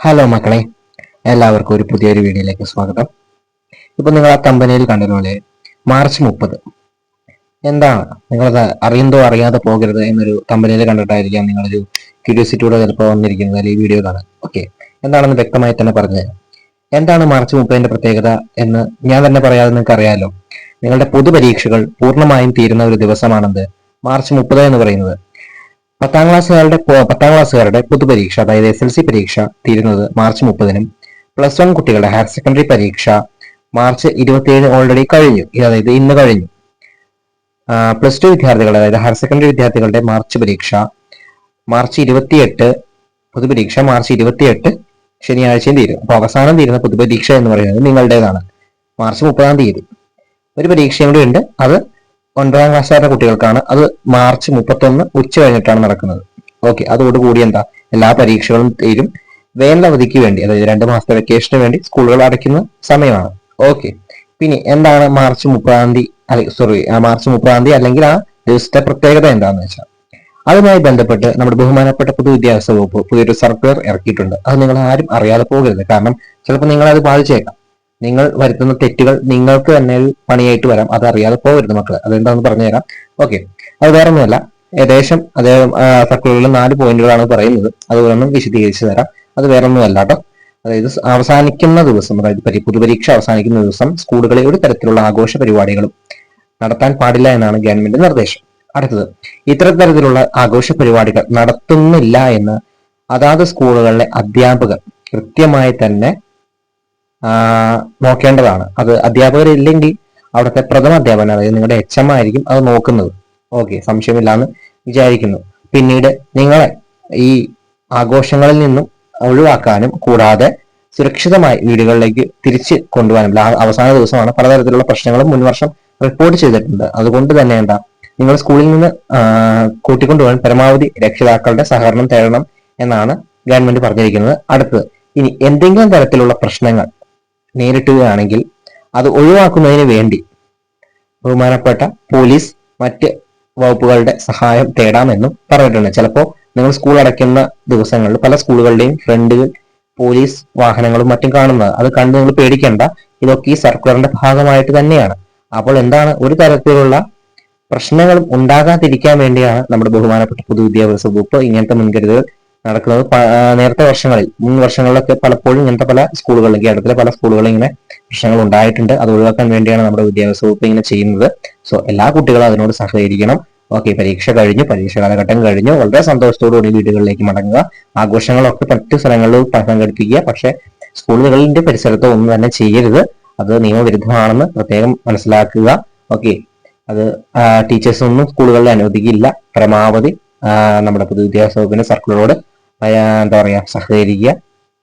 Hello മക്കളെ, എല്ലാവർക്കും ഒരു പുതിയൊരു വീഡിയോയിലേക്ക് സ്വാഗതം. ഇപ്പൊ നിങ്ങൾ ആ കമ്പനിയിൽ കണ്ടതുപോലെ മാർച്ച് 30 എന്താണ് നിങ്ങളത് അറിയുന്നതോ അറിയാതെ പോകരുത് എന്നൊരു കമ്പനിയിൽ കണ്ടിട്ടായിരിക്കാം നിങ്ങളൊരു ക്യൂരിയോസിറ്റിയോടെ ചിലപ്പോൾ വന്നിരിക്കുന്നത് അല്ലെങ്കിൽ ഈ വീഡിയോ കാണാൻ. ഓക്കെ, എന്താണെന്ന് വ്യക്തമായി തന്നെ പറഞ്ഞുതരാം. എന്താണ് മാർച്ച് 30ന്റെ പ്രത്യേകത എന്ന് ഞാൻ തന്നെ പറയാതെ നിങ്ങൾക്ക് അറിയാലോ. നിങ്ങളുടെ പൊതുപരീക്ഷകൾ പൂർണ്ണമായും തീരുന്ന ഒരു ദിവസമാണെന്ത് മാർച്ച് 30 എന്ന് പറയുന്നത്. പത്താം ക്ലാസ്സുകാരുടെ പൊതുപരീക്ഷ, അതായത് SLC പരീക്ഷ തീരുന്നത് മാർച്ച് 30നും +1 കുട്ടികളുടെ ഹയർ സെക്കൻഡറി പരീക്ഷ മാർച്ച് 27 ഓൾറെഡി കഴിഞ്ഞു, അതായത് ഇന്ന് കഴിഞ്ഞു. +2 വിദ്യാർത്ഥികളുടെ, അതായത് ഹയർ സെക്കൻഡറി വിദ്യാർത്ഥികളുടെ മാർച്ച് പരീക്ഷ മാർച്ച് 28, പൊതുപരീക്ഷ മാർച്ച് 28 ശനിയാഴ്ചയും തീരും. അപ്പൊ അവസാനം തീരുന്ന പൊതുപരീക്ഷ എന്ന് പറയുന്നത് നിങ്ങളുടേതാണ് മാർച്ച് 30 തീയതി. ഒരു പരീക്ഷയും കൂടി ഉണ്ട്, അത് 9ാം ക്ലാസ്സുകാരുടെ കുട്ടികൾക്കാണ്. അത് മാർച്ച് 31 ഉച്ച കഴിഞ്ഞിട്ടാണ് നടക്കുന്നത്. ഓക്കെ, അതോടുകൂടി എന്താ എല്ലാ പരീക്ഷകളും തീരും. വേനലവധിക്ക് വേണ്ടി, അതായത് 2 മാസത്തെ വെക്കേഷന് വേണ്ടി സ്കൂളുകൾ അടയ്ക്കുന്ന സമയമാണ്. ഓക്കെ, പിന്നെ എന്താണ് മാർച്ച് 30 അല്ലെങ്കിൽ ആ ദിവസത്തെ പ്രത്യേകത എന്താണെന്ന് വെച്ചാൽ, അതുമായി ബന്ധപ്പെട്ട് നമ്മുടെ ബഹുമാനപ്പെട്ട പൊതുവിദ്യാഭ്യാസ വകുപ്പ് പുതിയൊരു സർക്കുലർ ഇറക്കിയിട്ടുണ്ട്. അത് നിങ്ങൾ ആരും അറിയാതെ പോകരുത്. കാരണം ചിലപ്പോൾ നിങ്ങളത് ബാധിച്ചേക്കാം. നിങ്ങൾ വരുത്തുന്ന തെറ്റുകൾ നിങ്ങൾക്ക് തന്നെ ഒരു പണിയായിട്ട് വരാം. അത് അറിയാതെ പോകരുത് മക്കളെ. അതെന്താണെന്ന് പറഞ്ഞുതരാം. ഓക്കെ, അത് വേറെ ഒന്നുമല്ല, ഏകദേശം അദ്ദേഹം സർക്കുലറിൽ 4 പോയിന്റുകളാണ് പറയുന്നത്. അതുപോലെ ഒന്ന് വിശദീകരിച്ചു തരാം. അത് വേറെ ഒന്നുമല്ല കേട്ടോ. അതായത് അവസാനിക്കുന്ന ദിവസം, അതായത് പൊതുപരീക്ഷ അവസാനിക്കുന്ന ദിവസം സ്കൂളുകളിൽ ഒരു തരത്തിലുള്ള ആഘോഷ പരിപാടികളും നടത്താൻ പാടില്ല എന്നാണ് ഗവൺമെന്റ് നിർദ്ദേശം. അടുത്തത്, ഇത്തരത്തിലുള്ള ആഘോഷ പരിപാടികൾ നടത്തുന്നില്ല എന്ന് അതാത് സ്കൂളുകളിലെ അധ്യാപകർ കൃത്യമായി തന്നെ നോക്കേണ്ടതാണ്. അത് അധ്യാപകരില്ലെങ്കിൽ അവിടുത്തെ പ്രഥമ അധ്യാപകൻ, അതായത് നിങ്ങളുടെ HM ആയിരിക്കും അത് നോക്കുന്നത്. ഓക്കെ, സംശയമില്ലാന്ന് വിചാരിക്കുന്നു. പിന്നീട് നിങ്ങളെ ഈ ആഘോഷങ്ങളിൽ നിന്നും ഒഴിവാക്കാനും കൂടാതെ സുരക്ഷിതമായി വീടുകളിലേക്ക് തിരിച്ച് കൊണ്ടുപോകാനും, അവസാന ദിവസമാണ്, പലതരത്തിലുള്ള പ്രശ്നങ്ങളും മുൻവർഷം റിപ്പോർട്ട് ചെയ്തിട്ടുണ്ട്. അതുകൊണ്ട് തന്നെ എന്താ, നിങ്ങൾ സ്കൂളിൽ നിന്ന് കൂട്ടിക്കൊണ്ടുപോകാൻ പരമാവധി രക്ഷിതാക്കളുടെ സഹകരണം തേടണം എന്നാണ് ഗവൺമെന്റ് പറഞ്ഞിരിക്കുന്നത്. അടുത്തത്, ഇനി എന്തെങ്കിലും തരത്തിലുള്ള പ്രശ്നങ്ങൾ നേരിട്ടുകയാണെങ്കിൽ അത് ഒഴിവാക്കുന്നതിന് വേണ്ടി ബഹുമാനപ്പെട്ട പോലീസ് മറ്റ് വകുപ്പുകളുടെ സഹായം തേടാമെന്നും പറഞ്ഞിട്ടുണ്ട്. ചിലപ്പോൾ നിങ്ങൾ സ്കൂൾ അടയ്ക്കുന്ന ദിവസങ്ങളിൽ പല സ്കൂളുകളുടെയും ഫ്രണ്ടിൽ പോലീസ് വാഹനങ്ങളും മറ്റും കാണുന്നത്. അത് കണ്ട് നിങ്ങൾ പേടിക്കേണ്ട, ഇതൊക്കെ ഈ സർക്കുലറിന്റെ ഭാഗമായിട്ട് തന്നെയാണ്. അപ്പോൾ എന്താണ്, ഒരു തരത്തിലുള്ള പ്രശ്നങ്ങളും ഉണ്ടാകാതിരിക്കാൻ വേണ്ടിയാണ് നമ്മുടെ ബഹുമാനപ്പെട്ട പൊതുവിദ്യാഭ്യാസ വകുപ്പ് ഇങ്ങനത്തെ മുൻകരുതലുകൾ നടക്കുന്നത്. നേരത്തെ മുൻ വർഷങ്ങളിലൊക്കെ പലപ്പോഴും ഇങ്ങനത്തെ പല സ്കൂളുകളിലും, കേരളത്തിലെ പല സ്കൂളുകളിലും ഇങ്ങനെ പ്രശ്നങ്ങൾ ഉണ്ടായിട്ടുണ്ട്. അത് ഒഴിവാക്കാൻ വേണ്ടിയാണ് നമ്മുടെ വിദ്യാഭ്യാസ വകുപ്പ് ഇങ്ങനെ ചെയ്യുന്നത്. സോ എല്ലാ കുട്ടികളും അതിനോട് സഹകരിക്കണം. ഓക്കെ, പരീക്ഷ കഴിഞ്ഞു, പരീക്ഷ കാലഘട്ടം കഴിഞ്ഞു, വളരെ സന്തോഷത്തോടുകൂടി വീടുകളിലേക്ക് മടങ്ങുക. ആഘോഷങ്ങളൊക്കെ മറ്റു സ്ഥലങ്ങളിൽ സംഘടിപ്പിക്കുക. പക്ഷെ സ്കൂളുകളിന്റെ പരിസരത്തോ ഒന്നും തന്നെ ചെയ്യരുത്. അത് നിയമവിരുദ്ധമാണെന്ന് പ്രത്യേകം മനസ്സിലാക്കുക. ഓക്കെ, അത് ടീച്ചേഴ്സൊന്നും സ്കൂളുകളിൽ അനുവദിക്കില്ല. പരമാവധി നമ്മുടെ പൊതുവിദ്യാഭ്യാസ വകുപ്പിന്റെ സർക്കുലറോട് എന്താ പറയാ, സഹകരിക്കുക.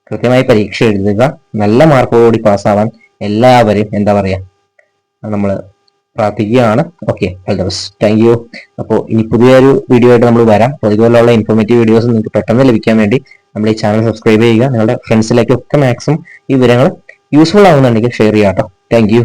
കൃത്യമായി പരീക്ഷ എഴുതുക. നല്ല മാർക്കോടുകൂടി പാസ്സാവാൻ എല്ലാവരെയും എന്താ പറയാ നമ്മൾ പ്രാർത്ഥിക്കുകയാണ്. Okay, all the best. Thank you. അപ്പോൾ ഇനി പുതിയൊരു വീഡിയോ ആയിട്ട് നമ്മൾ വരാം. അപ്പോൾ ഇതുപോലുള്ള ഇൻഫോർമേറ്റീവ് വീഡിയോസ് നിങ്ങൾക്ക് പെട്ടെന്ന് ലഭിക്കാൻ വേണ്ടി നമ്മൾ ഈ ചാനൽ സബ്സ്ക്രൈബ് ചെയ്യുക. നിങ്ങളുടെ ഫ്രണ്ട്സിലേക്കൊക്കെ മാക്സിമം ഈ വിവരങ്ങൾ യൂസ്ഫുൾ ആവുന്നുണ്ടെങ്കിൽ ഷെയർ ചെയ്യാം കേട്ടോ. Thank you.